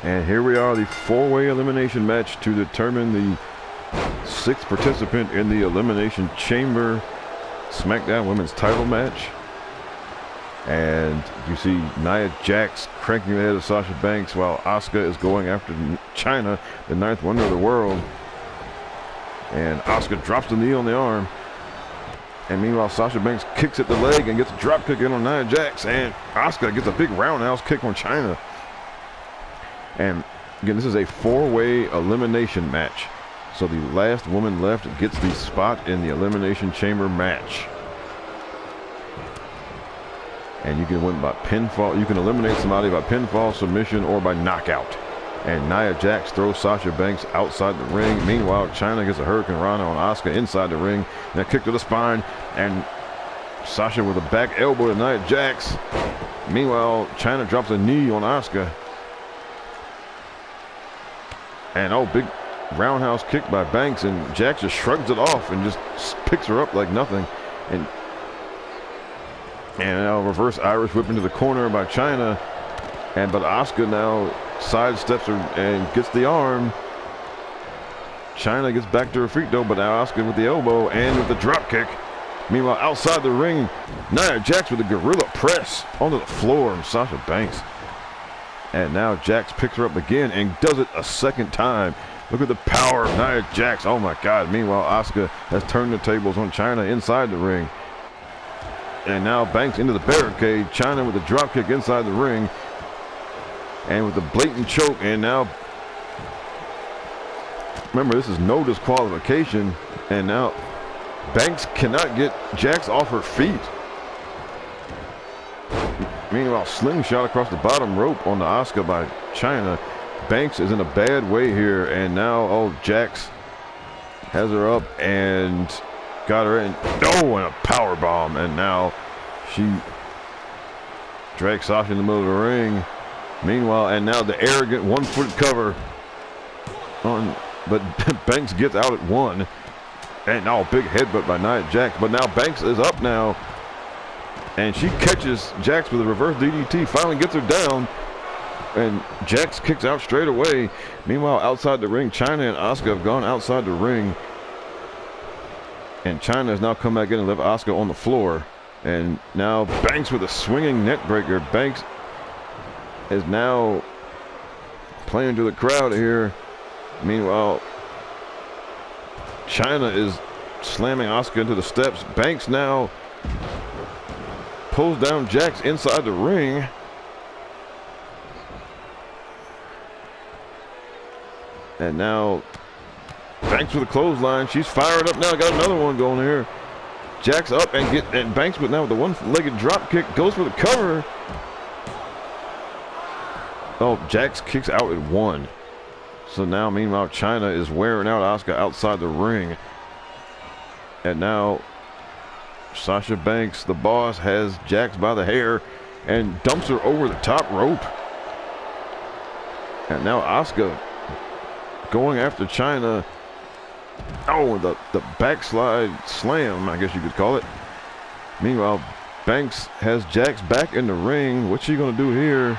And here we are, the four-way elimination match to determine the sixth participant in the Elimination Chamber SmackDown Women's title match. And you see Nia Jax cranking the head of Sasha Banks while Asuka is going after Chyna, the ninth wonder of the world. And Asuka drops the knee on the arm. And meanwhile, Sasha Banks kicks at the leg and gets a drop kick in on Nia Jax. And Asuka gets a big roundhouse kick on Chyna. And again, this is a four-way elimination match. So the last woman left gets the spot in the Elimination Chamber match. And you can win by pinfall. You can eliminate somebody by pinfall, submission, or by knockout. And Nia Jax throws Sasha Banks outside the ring. Meanwhile, Chyna gets a Hurricane Rana on Asuka inside the ring. And a kick to the spine. And Sasha with a back elbow to Nia Jax. Meanwhile, Chyna drops a knee on Asuka. And oh, big roundhouse kick by Banks, and Jax just shrugs it off and just picks her up like nothing. And now reverse Irish whip into the corner by Chyna. But Asuka now sidesteps her and gets the arm. Chyna gets back to her feet though, but now Asuka with the elbow and with the drop kick. Meanwhile, outside the ring, Nia Jax with a gorilla press onto the floor of Sasha Banks. And now Jax picks her up again and does it a second time. Look at the power of Nia Jax. Oh my God. Meanwhile, Asuka has turned the tables on Chyna inside the ring. And now Banks into the barricade. Chyna with a drop kick inside the ring. And with the blatant choke. And now, remember, this is no disqualification. And now Banks cannot get Jax off her feet. Meanwhile, slingshot across the bottom rope on the Asuka by Chyna. Banks is in a bad way here, and now, oh, Jax has her up and got her in. Oh, and a power bomb, and now she drags Sasha in the middle of the ring. Meanwhile, and now the arrogant one-foot cover on, but Banks gets out at one, and now a big headbutt by Nia Jax. But now Banks is up now. And she catches Jax with a reverse DDT, finally gets her down. And Jax kicks out straight away. Meanwhile, outside the ring, Chyna and Asuka have gone outside the ring. And Chyna has now come back in and left Asuka on the floor. And now Banks with a swinging neck breaker. Banks is now playing to the crowd here. Meanwhile, Chyna is slamming Asuka into the steps. Banks now pulls down Jax inside the ring. And now Banks with a clothesline. She's fired up now. Got another one going here. Jax up and Banks with now with the one-legged drop kick goes for the cover. Oh, Jax kicks out at one. So now meanwhile Chyna is wearing out Asuka outside the ring. And now Sasha Banks, the boss, has Jax by the hair and dumps her over the top rope. And now Asuka going after Chyna. Oh, the backslide slam, I guess you could call it. Meanwhile, Banks has Jax back in the ring. What's she going to do here?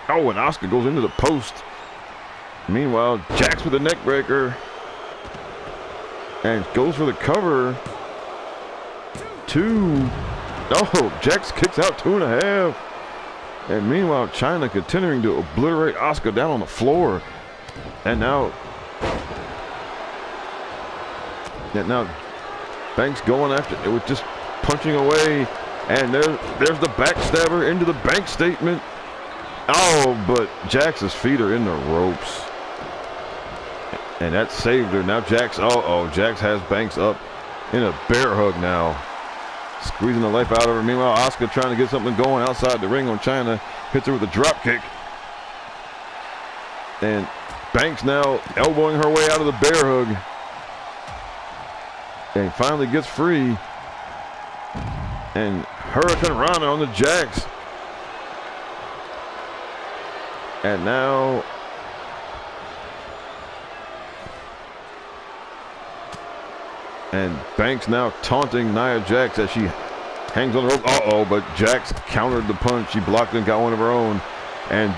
Oh, and Asuka goes into the post. Meanwhile, Jax with a neck breaker. And goes for the cover. Two. Oh, Jax kicks out 2.5. And meanwhile, Chyna continuing to obliterate Asuka down on the floor. And now Banks going after it with just punching away. And there's the backstabber into the bank statement. Oh, but Jax's feet are in the ropes. And that saved her. Now Jax, Jax has Banks up in a bear hug now. Squeezing the life out of her. Meanwhile, Asuka trying to get something going outside the ring on Chyna. Hits her with a drop kick. And Banks now elbowing her way out of the bear hug. And finally gets free. And Hurricane Rana on the Jax. And now And Banks now taunting Nia Jax as she hangs on the rope. Uh-oh, but Jax countered the punch. She blocked and got one of her own. And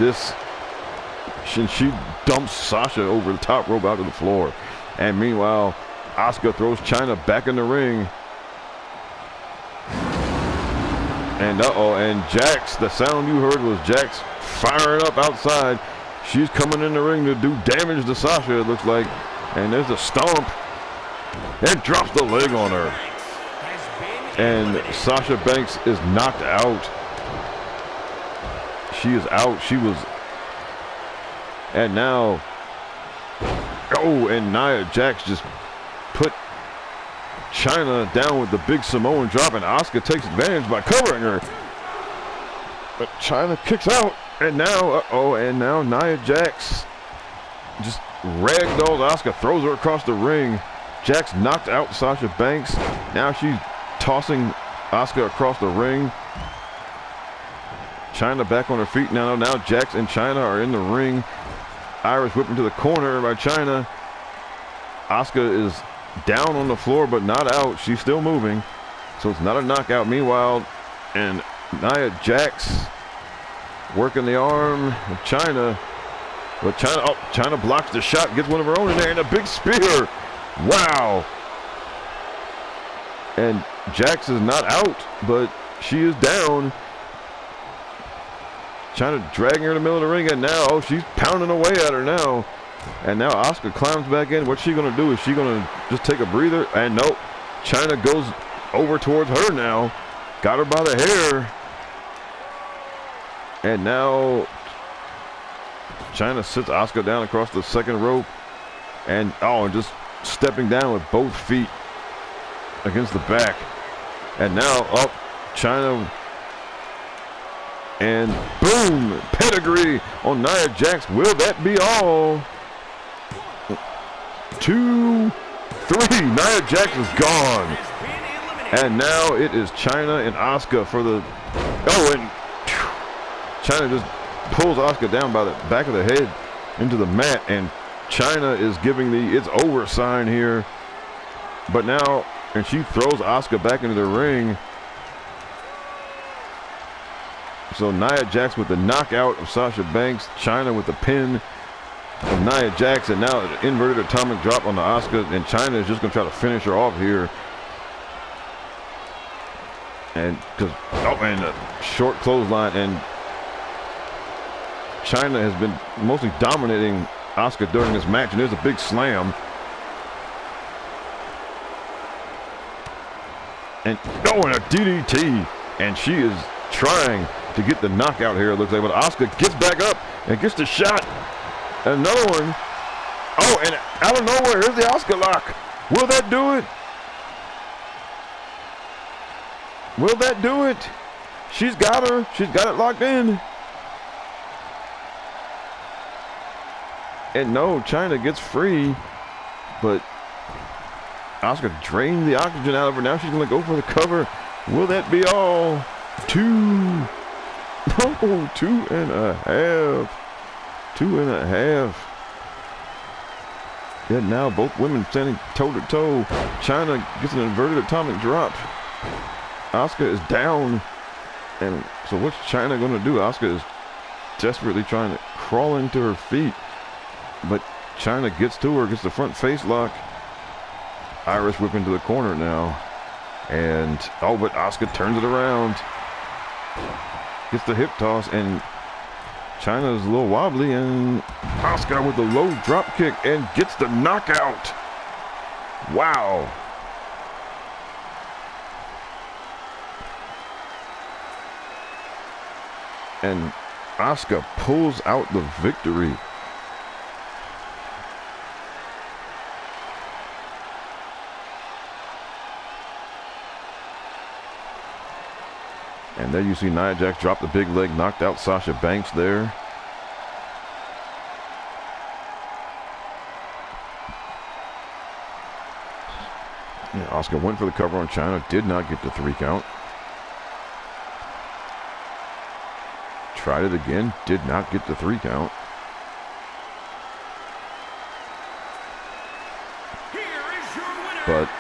she dumps Sasha over the top rope out to the floor. And meanwhile, Asuka throws Chyna back in the ring. And and Jax, the sound you heard was Jax firing up outside. She's coming in the ring to do damage to Sasha, it looks like. And there's a stomp. And drops the leg on her. And Sasha Banks is knocked out. She is out. She was. And now. Oh, and Nia Jax just put Chyna down with the big Samoan drop, and Asuka takes advantage by covering her. But Chyna kicks out, and now, and now Nia Jax just ragdolls Asuka, throws her across the ring. Jax knocked out Sasha Banks. Now she's tossing Asuka across the ring. Chyna back on her feet now. Now Jax and Chyna are in the ring. Irish whip into the corner by Chyna. Asuka is down on the floor but not out. She's still moving, so it's not a knockout. Meanwhile, and Nia Jax working the arm of Chyna, but Chyna blocks the shot, gets one of her own in there, and a big spear. Wow. And Jax is not out, but she is down. Chyna dragging her in the middle of the ring, and now she's pounding away at her now. And now Asuka climbs back in. What's she going to do? Is she going to just take a breather? And nope. Chyna goes over towards her now. Got her by the hair. And now Chyna sits Asuka down across the second rope. And just stepping down with both feet against the back. And now Chyna. And boom, pedigree on Nia Jax. Will that be all? 2, 3. Nia Jax is gone. And now it is Chyna and Asuka for the. And Chyna just pulls Asuka down by the back of the head into the mat. And Chyna is giving the it's over sign here. But now, and she throws Asuka back into the ring. So Nia Jax with the knockout of Sasha Banks, Chyna with the pin of Nia Jax, and now an inverted atomic drop on the Asuka, and Chyna is just going to try to finish her off here. And and a short clothesline, and Chyna has been mostly dominating Asuka during this match, and there's a big slam. And a DDT, and she is trying to get the knockout here, it looks like, but Asuka gets back up and gets the shot. Another one. And out of nowhere, here's the Asuka lock. Will that do it? Will that do it? She's got her. She's got it locked in. And no, Chyna gets free, but Asuka drained the oxygen out of her. Now she's going to go for the cover. Will that be all? 2. No, 2.5. 2.5. Yet now both women standing toe to toe. Chyna gets an inverted atomic drop. Asuka is down. And so what's Chyna going to do? Asuka is desperately trying to crawl into her feet. But Chyna gets to her, gets the front face lock. Irish whip into the corner now. And, but Asuka turns it around. Gets the hip toss, and Chyna is a little wobbly, and Asuka with the low drop kick and gets the knockout. Wow. And Asuka pulls out the victory. And there you see Nia Jax drop the big leg, knocked out Sasha Banks there. Yeah, Asuka went for the cover on Chyna, did not get the 3 count. Tried it again, did not get the 3 count. Here is your winner. But